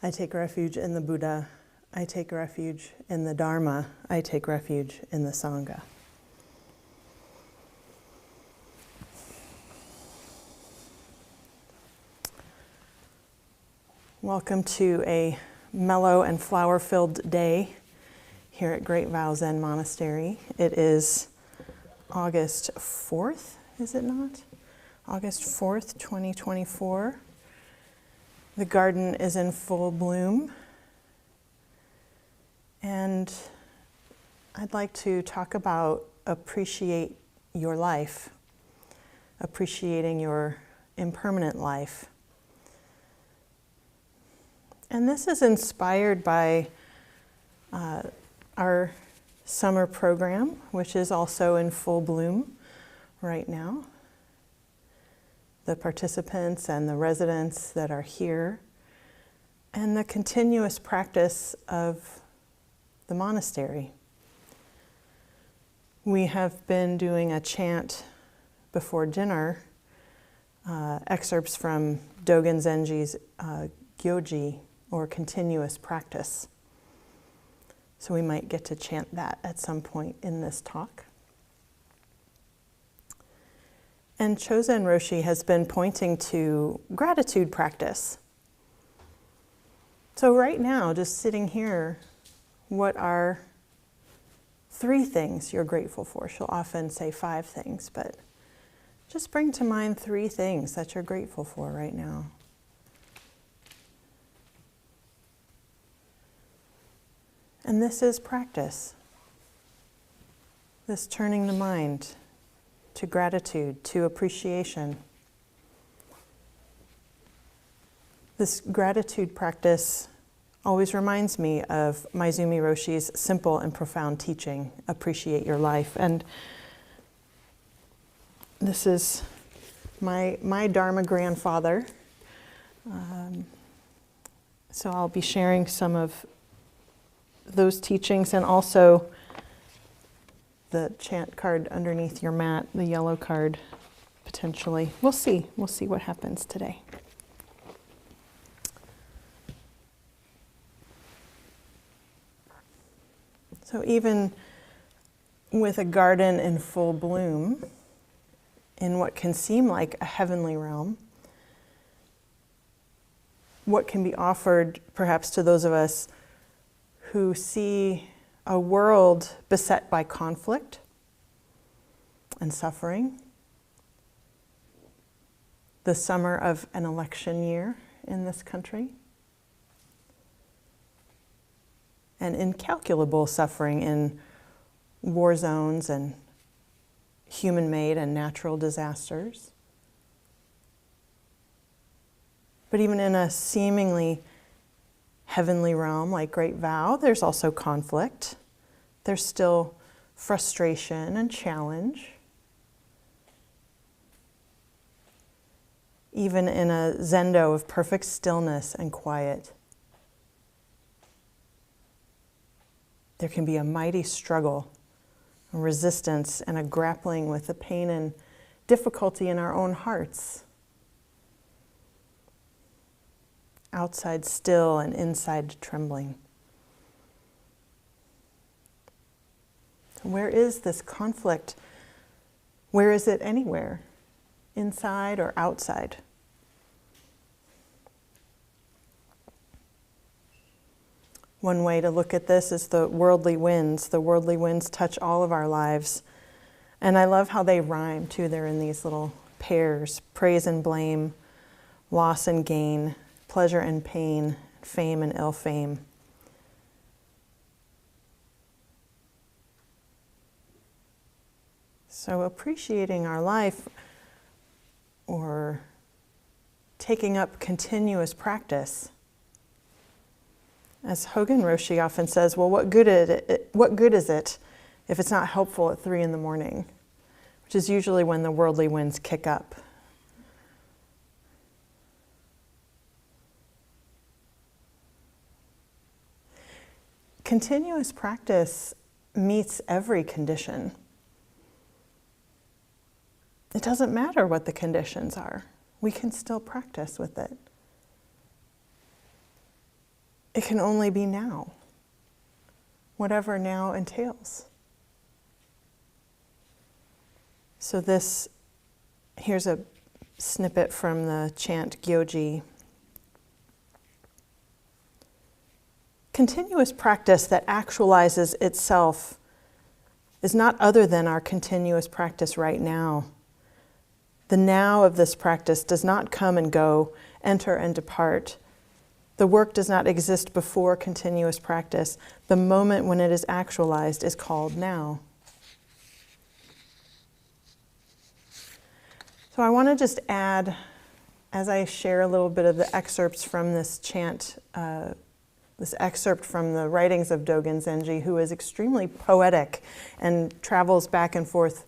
I take refuge in the Buddha. I take refuge in the Dharma. I take refuge in the Sangha. Welcome to a mellow and flower-filled day here at Great Vow Zen Monastery. It is August 4th, is it not? August 4th, 2024. The garden is in full bloom. And I'd like to talk about appreciate your life, appreciating your impermanent life. And this is inspired by our summer program, which is also in full bloom right now. The participants and the residents that are here, and the continuous practice of the monastery. We have been doing a chant before dinner, excerpts from Dogen Zenji's Gyoji, or continuous practice. So we might get to chant that at some point in this talk. And Chozen Roshi has been pointing to gratitude practice. So right now, just sitting here, what are 3 things you're grateful for? She'll often say 5 things, but just bring to mind 3 things that you're grateful for right now. And this is practice. This turning the mind to gratitude, to appreciation. This gratitude practice always reminds me of Maizumi Roshi's simple and profound teaching, appreciate your life. And this is my Dharma grandfather. So I'll be sharing some of those teachings, and also the chant card underneath your mat, the yellow card, potentially. We'll see what happens today. So even with a garden in full bloom, in what can seem like a heavenly realm, what can be offered perhaps to those of us who see a world beset by conflict and suffering, the summer of an election year in this country, and incalculable suffering in war zones and human-made and natural disasters. But even in a seemingly heavenly realm like Great Vow, there's also conflict. There's still frustration and challenge. Even in a zendo of perfect stillness and quiet, there can be a mighty struggle, a resistance, and a grappling with the pain and difficulty in our own hearts. Outside still and inside trembling. Where is this conflict? Where is it anywhere? Inside or outside? One way to look at this is the worldly winds. The worldly winds touch all of our lives. And I love how they rhyme too. They're in these little pairs: praise and blame, loss and gain, pleasure and pain, fame and ill fame. So appreciating our life, or taking up continuous practice. As Hogen Roshi often says, well, what good is it if it's not helpful at 3 a.m, which is usually when the worldly winds kick up. Continuous practice meets every condition. It doesn't matter what the conditions are. We can still practice with it. It can only be now, whatever now entails. So here's a snippet from the chant Gyoji. Continuous practice that actualizes itself is not other than our continuous practice right now. The now of this practice does not come and go, enter and depart. The work does not exist before continuous practice. The moment when it is actualized is called now. So I want to just add, as I share a little bit of the excerpts from this chant, this excerpt from the writings of Dogen Zenji, who is extremely poetic and travels back and forth.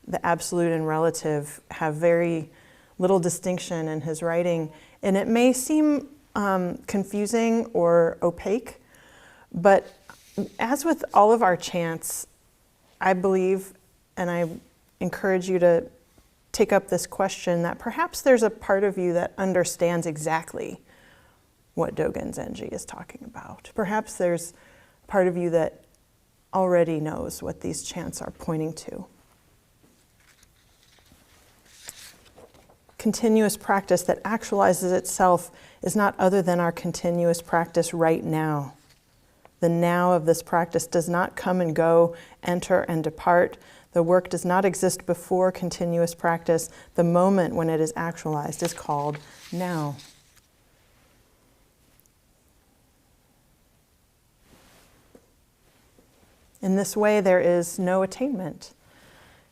The absolute and relative have very little distinction in his writing. And it may seem confusing or opaque, but as with all of our chants, I believe, and I encourage you to take up this question, that perhaps there's a part of you that understands exactly what Dogen Zenji is talking about. Perhaps there's a part of you that already knows what these chants are pointing to. Continuous practice that actualizes itself is not other than our continuous practice right now. The now of this practice does not come and go, enter and depart. The work does not exist before continuous practice. The moment when it is actualized is called now. In this way, there is no attainment.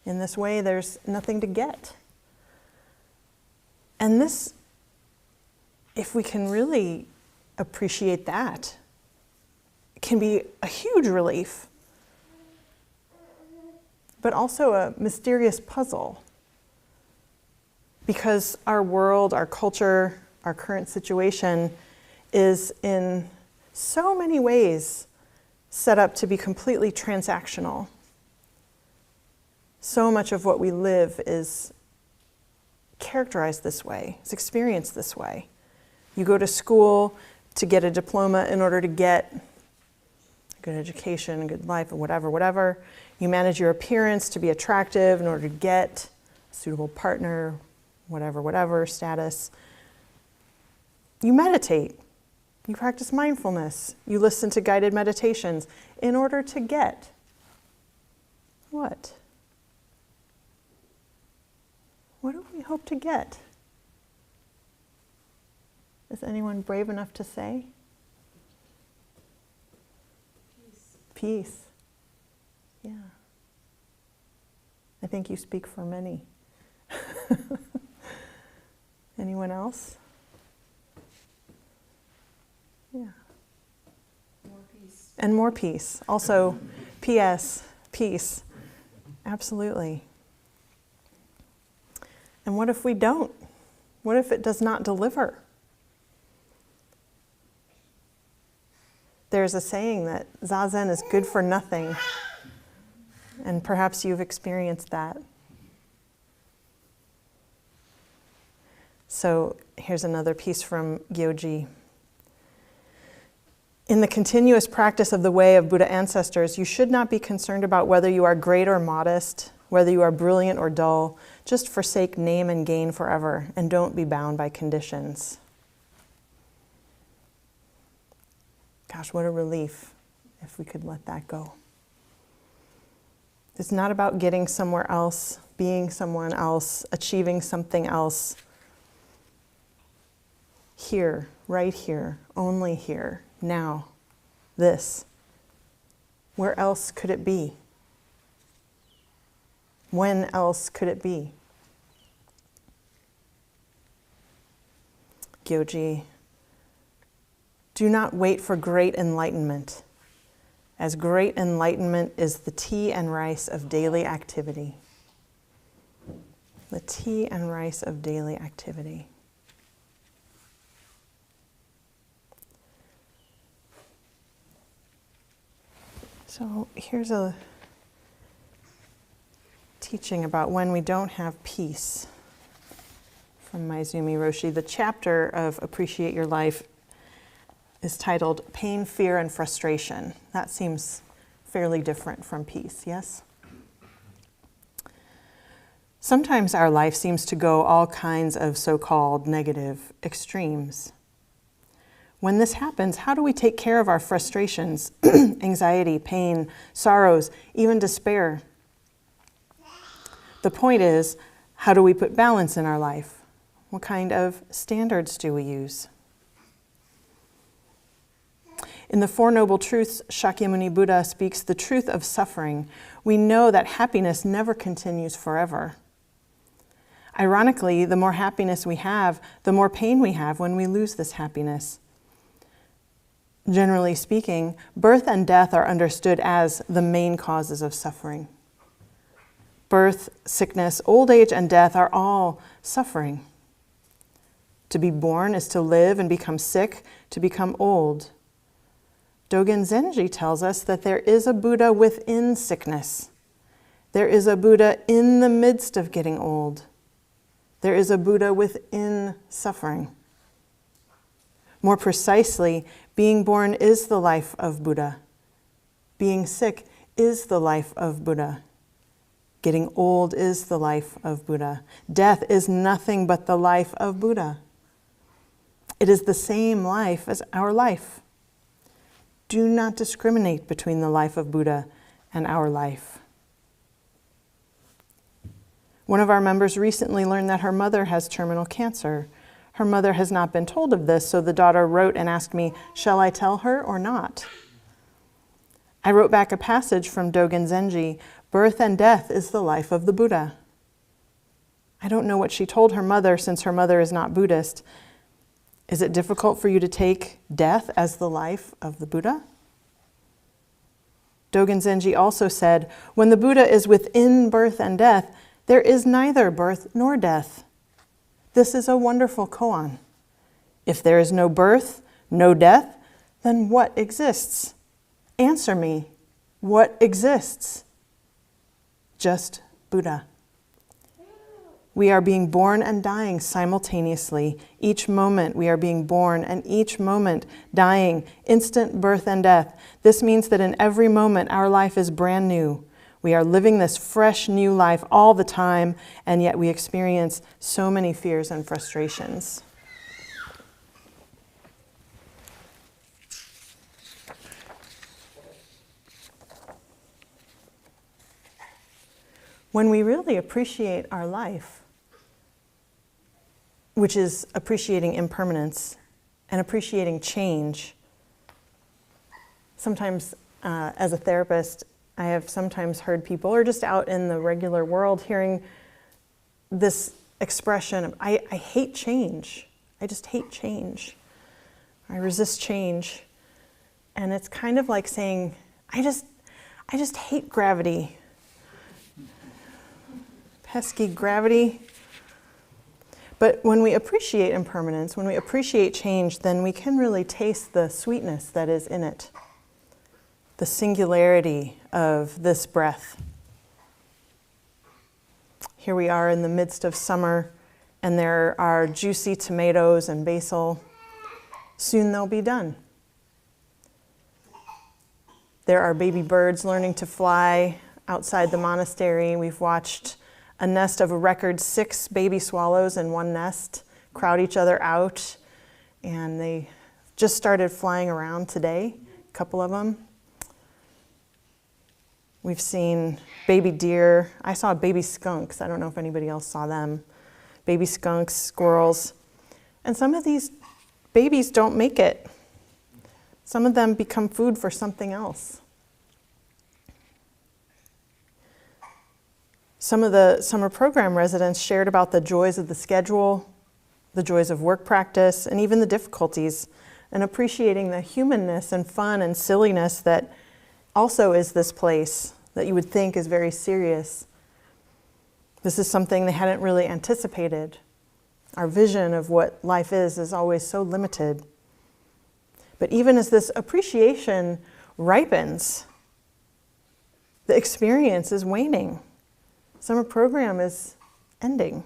In this way, there's nothing to get. And this, if we can really appreciate that, can be a huge relief, but also a mysterious puzzle. Because our world, our culture, our current situation is in so many ways set up to be completely transactional. So much of what we live is characterized this way, it's experienced this way. You go to school to get a diploma in order to get a good education, a good life, or whatever. You manage your appearance to be attractive in order to get a suitable partner, whatever status. You meditate. You practice mindfulness. You listen to guided meditations in order to get what? What do we hope to get? Is anyone brave enough to say? Peace. Yeah. I think you speak for many. Anyone else? Yeah. More peace. And more peace. Also, P.S., peace. Absolutely. And what if we don't? What if it does not deliver? There's a saying that Zazen is good for nothing. And perhaps you've experienced that. So here's another piece from Gyoji. In the continuous practice of the way of Buddha ancestors, you should not be concerned about whether you are great or modest, whether you are brilliant or dull. Just forsake name and gain forever, and don't be bound by conditions. Gosh, what a relief if we could let that go. It's not about getting somewhere else, being someone else, achieving something else. Here, right here, only here, now, this. Where else could it be? When else could it be? Gyoji, do not wait for great enlightenment, as great enlightenment is the tea and rice of daily activity. The tea and rice of daily activity. So here's a teaching about when we don't have peace from Maizumi Roshi. The chapter of Appreciate Your Life is titled Pain, Fear, and Frustration. That seems fairly different from peace, yes? Sometimes our life seems to go all kinds of so-called negative extremes. When this happens, how do we take care of our frustrations, anxiety, pain, sorrows, even despair? The point is, how do we put balance in our life? What kind of standards do we use? In the Four Noble Truths, Shakyamuni Buddha speaks the truth of suffering. We know that happiness never continues forever. Ironically, the more happiness we have, the more pain we have when we lose this happiness. Generally speaking, birth and death are understood as the main causes of suffering. Birth, sickness, old age, and death are all suffering. To be born is to live and become sick, to become old. Dogen Zenji tells us that there is a Buddha within sickness. There is a Buddha in the midst of getting old. There is a Buddha within suffering. More precisely, being born is the life of Buddha. Being sick is the life of Buddha. Getting old is the life of Buddha. Death is nothing but the life of Buddha. It is the same life as our life. Do not discriminate between the life of Buddha and our life. One of our members recently learned that her mother has terminal cancer. Her mother has not been told of this, so the daughter wrote and asked me, shall I tell her or not? I wrote back a passage from Dogen Zenji, birth and death is the life of the Buddha. I don't know what she told her mother since her mother is not Buddhist. Is it difficult for you to take death as the life of the Buddha? Dogen Zenji also said, when the Buddha is within birth and death, there is neither birth nor death. This is a wonderful koan. If there is no birth, no death, then what exists? Answer me, what exists? Just Buddha. We are being born and dying simultaneously. Each moment we are being born and each moment dying, instant birth and death. This means that in every moment our life is brand new. We are living this fresh new life all the time, and yet we experience so many fears and frustrations. When we really appreciate our life, which is appreciating impermanence and appreciating change, sometimes as a therapist, I have sometimes heard people, or just out in the regular world, hearing this expression of, I hate change. I just hate change. I resist change. And it's kind of like saying, I just hate gravity. Pesky gravity. But when we appreciate impermanence, when we appreciate change, then we can really taste the sweetness that is in it. The singularity of this breath. Here we are in the midst of summer, and there are juicy tomatoes and basil. Soon they'll be done. There are baby birds learning to fly outside the monastery. We've watched a nest of a record 6 baby swallows in one nest crowd each other out, and they just started flying around today, a couple of them. We've seen baby deer. I saw baby skunks. I don't know if anybody else saw them. Baby skunks, squirrels. And some of these babies don't make it. Some of them become food for something else. Some of the summer program residents shared about the joys of the schedule, the joys of work practice, and even the difficulties, and appreciating the humanness and fun and silliness that also is this place that you would think is very serious. This is something they hadn't really anticipated. Our vision of what life is always so limited. But even as this appreciation ripens, the experience is waning. Summer program is ending.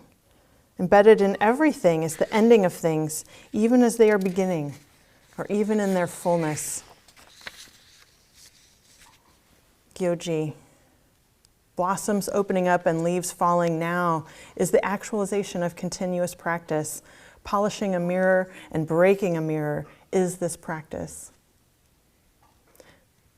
Embedded in everything is the ending of things, even as they are beginning. or even in their fullness. Gyoji. Blossoms opening up and leaves falling now is the actualization of continuous practice. Polishing a mirror and breaking a mirror is this practice.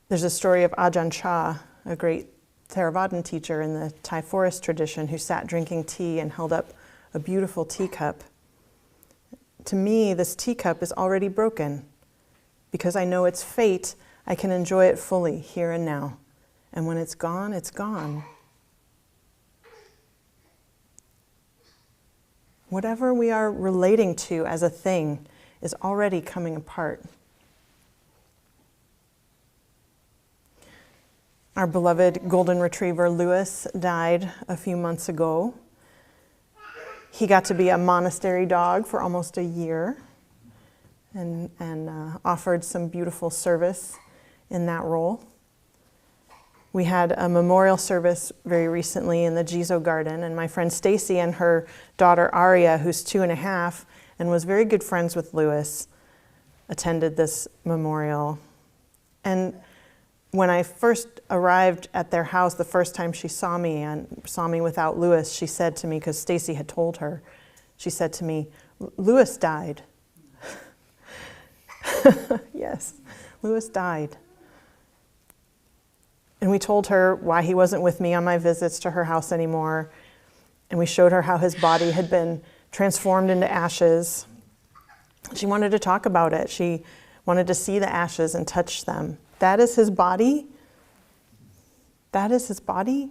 There's a story of Ajahn Chah, a great Theravadan teacher in the Thai forest tradition, who sat drinking tea and held up a beautiful teacup. To me, this teacup is already broken. Because I know its fate, I can enjoy it fully here and now. And when it's gone, it's gone. Whatever we are relating to as a thing is already coming apart. Our beloved golden retriever Lewis died a few months ago. He got to be a monastery dog for almost a year and offered some beautiful service in that role. We had a memorial service very recently in the Jizo Garden, and my friend Stacy and her daughter Aria, who's 2.5 and was very good friends with Lewis, attended this memorial. And when I first arrived at their house, the first time she saw me and saw me without Lewis, she said to me, because Stacy had told her, she said to me, "Lewis died." Yes, Lewis died. And we told her why he wasn't with me on my visits to her house anymore. And we showed her how his body had been transformed into ashes. She wanted to talk about it. She wanted to see the ashes and touch them. That is his body? That is his body?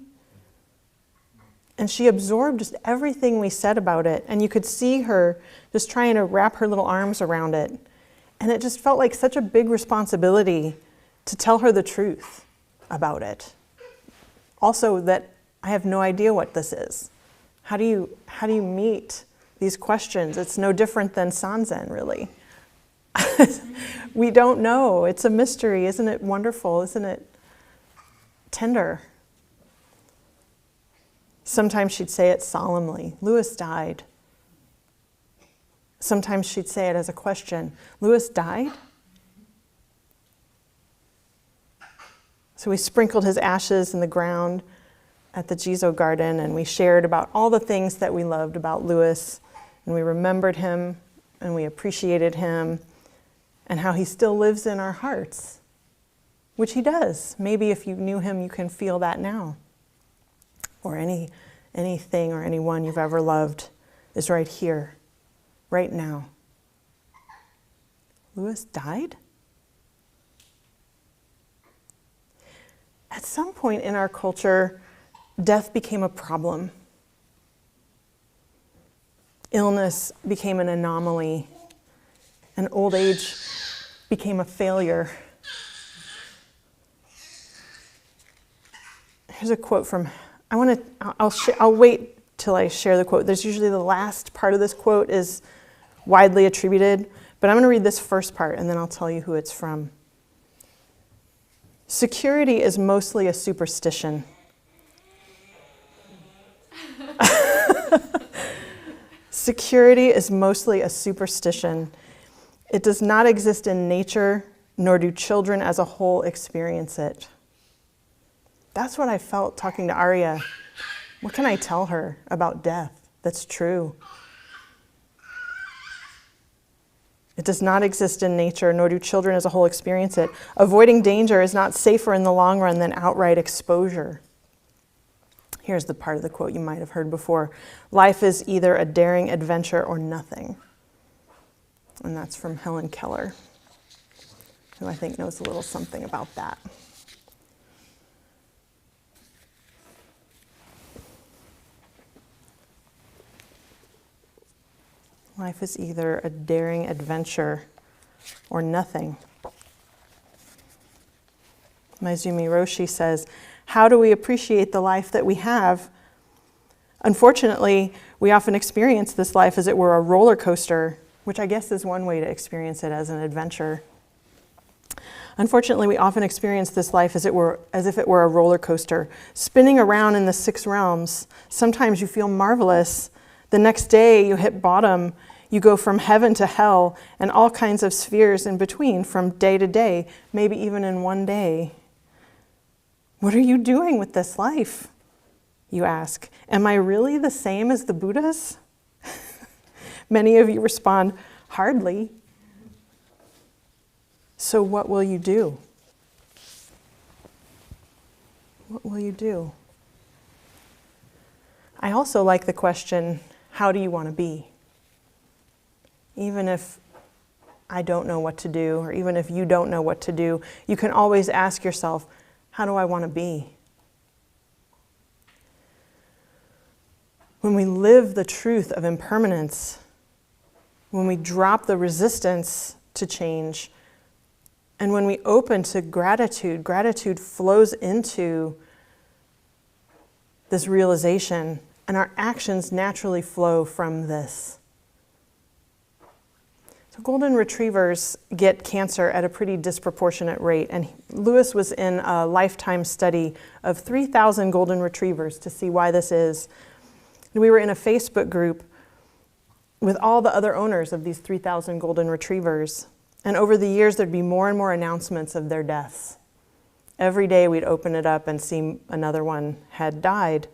And she absorbed just everything we said about it. And you could see her just trying to wrap her little arms around it. And it just felt like such a big responsibility to tell her the truth about it. Also, that I have no idea what this is. How do you meet these questions? It's no different than Sanzen, really. We don't know. It's a mystery. Isn't it wonderful? Isn't it tender? Sometimes she'd say it solemnly. Lewis died. Sometimes she'd say it as a question. Lewis died? So we sprinkled his ashes in the ground at the Jizo Garden, and we shared about all the things that we loved about Lewis, and we remembered him, and we appreciated him, and how he still lives in our hearts, which he does. Maybe if you knew him, you can feel that now. Or anything or anyone you've ever loved is right here, right now. Lewis died? At some point in our culture, death became a problem. Illness became an anomaly, and old age became a failure. Here's a quote from, I'll wait till I share the quote. There's usually the last part of this quote is widely attributed, but I'm going to read this first part and then I'll tell you who it's from. Security is mostly a superstition. Security is mostly a superstition. It does not exist in nature, nor do children as a whole experience it. That's what I felt talking to Arya. What can I tell her about death that's true? It does not exist in nature, nor do children as a whole experience it. Avoiding danger is not safer in the long run than outright exposure. Here's the part of the quote you might have heard before. Life is either a daring adventure or nothing. And that's from Helen Keller, who I think knows a little something about that. Life is either a daring adventure or nothing. Maizumi Roshi says, how do we appreciate the life that we have? Unfortunately, we often experience this life as it were a roller coaster, which I guess is one way to experience it, as an adventure. Unfortunately, we often experience this life as if it were a roller coaster, spinning around in the 6 realms. Sometimes you feel marvelous. The next day you hit bottom. You go from heaven to hell and all kinds of spheres in between, from day to day, maybe even in one day. What are you doing with this life? You ask. Am I really the same as the Buddhas? Many of you respond, hardly. So what will you do? What will you do? I also like the question, how do you want to be? Even if I don't know what to do, or even if you don't know what to do, you can always ask yourself, how do I want to be? When we live the truth of impermanence, when we drop the resistance to change, and when we open to gratitude, gratitude flows into this realization, and our actions naturally flow from this. So golden retrievers get cancer at a pretty disproportionate rate, and Lewis was in a lifetime study of 3,000 golden retrievers to see why this is. We were in a Facebook group with all the other owners of these 3,000 golden retrievers, and over the years there'd be more and more announcements of their deaths. Every day we'd open it up and see another one had died.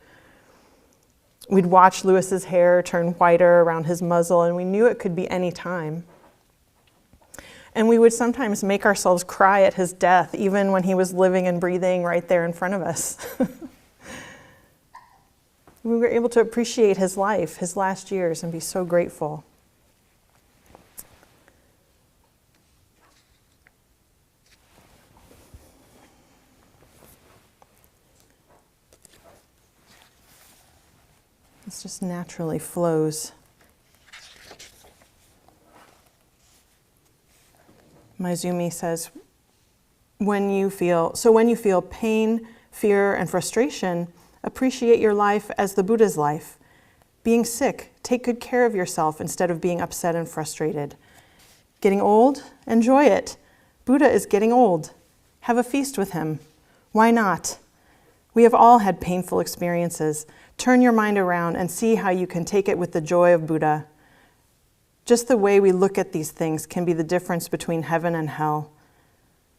We'd watch Lewis's hair turn whiter around his muzzle, and we knew it could be any time. And we would sometimes make ourselves cry at his death, even when he was living and breathing right there in front of us. We were able to appreciate his life, his last years, and be so grateful. This just naturally flows. Maizumi says, when you feel pain, fear, and frustration, appreciate your life as the Buddha's life. Being sick, take good care of yourself instead of being upset and frustrated. Getting old, enjoy it. Buddha is getting old. Have a feast with him. Why not? We have all had painful experiences. Turn your mind around and see how you can take it with the joy of Buddha. Just the way we look at these things can be the difference between heaven and hell.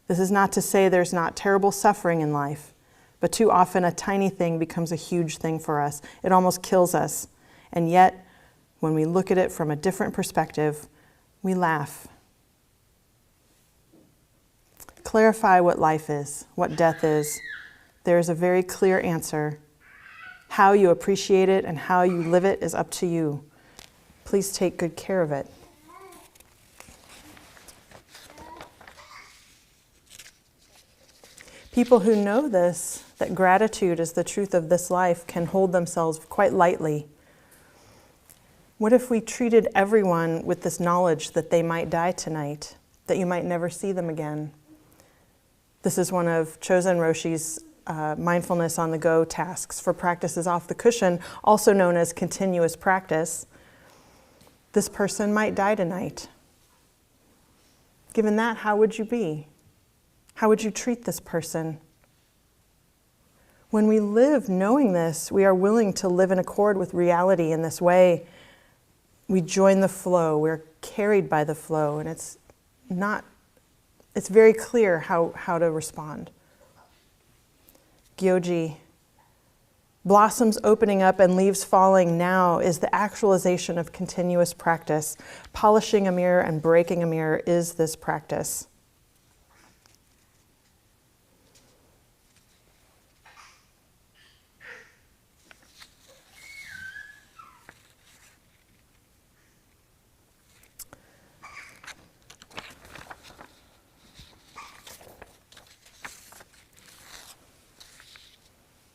This is not to say there's not terrible suffering in life, but too often a tiny thing becomes a huge thing for us. It almost kills us. And yet, when we look at it from a different perspective, we laugh. Clarify what life is, what death is. There is a very clear answer. How you appreciate it and how you live it is up to you. Please take good care of it. People who know this, that gratitude is the truth of this life, can hold themselves quite lightly. What if we treated everyone with this knowledge that they might die tonight, that you might never see them again? This is one of Chozen Roshi's mindfulness on the go tasks for practices off the cushion, also known as continuous practice. This person might die tonight. Given that, how would you be? How would you treat this person? When we live knowing this, we are willing to live in accord with reality in this way. We join the flow, we're carried by the flow, and it's very clear how to respond. Gyoji, blossoms opening up and leaves falling now is the actualization of continuous practice. Polishing a mirror and breaking a mirror is this practice.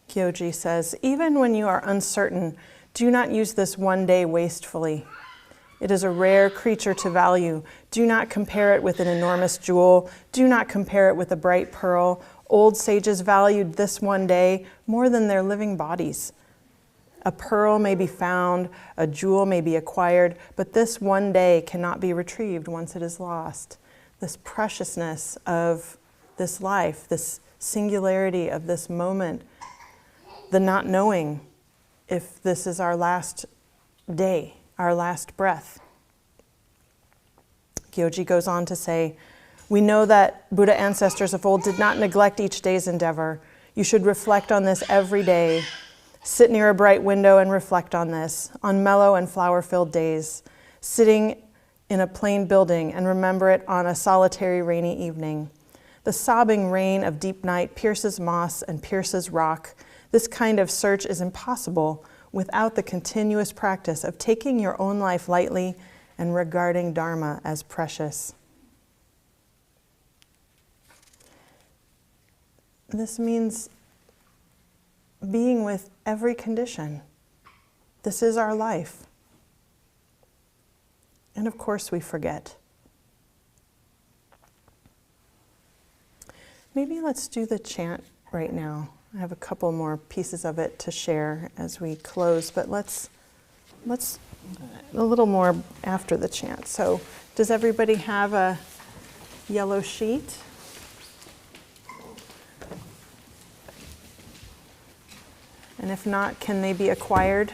Gyoji says, even when you are uncertain, do not use this one day wastefully. It is a rare creature to value. Do not compare it with an enormous jewel. Do not compare it with a bright pearl. Old sages valued this one day more than their living bodies. A pearl may be found, a jewel may be acquired, but this one day cannot be retrieved once it is lost. This preciousness of this life, this singularity of this moment, the not knowing if this is our last day, our last breath. Gyoji goes on to say, we know that Buddha ancestors of old did not neglect each day's endeavor. You should reflect on this every day. Sit near a bright window and reflect on this, on mellow and flower-filled days, sitting in a plain building, and remember it on a solitary rainy evening. The sobbing rain of deep night pierces moss and pierces rock. This kind of search is impossible without the continuous practice of taking your own life lightly and regarding Dharma as precious. This means being with every condition. This is our life. And of course we forget. Maybe let's do the chant right now. I have a couple more pieces of it to share as we close, but let's a little more after the chant. So does everybody have a yellow sheet? And if not, can they be acquired?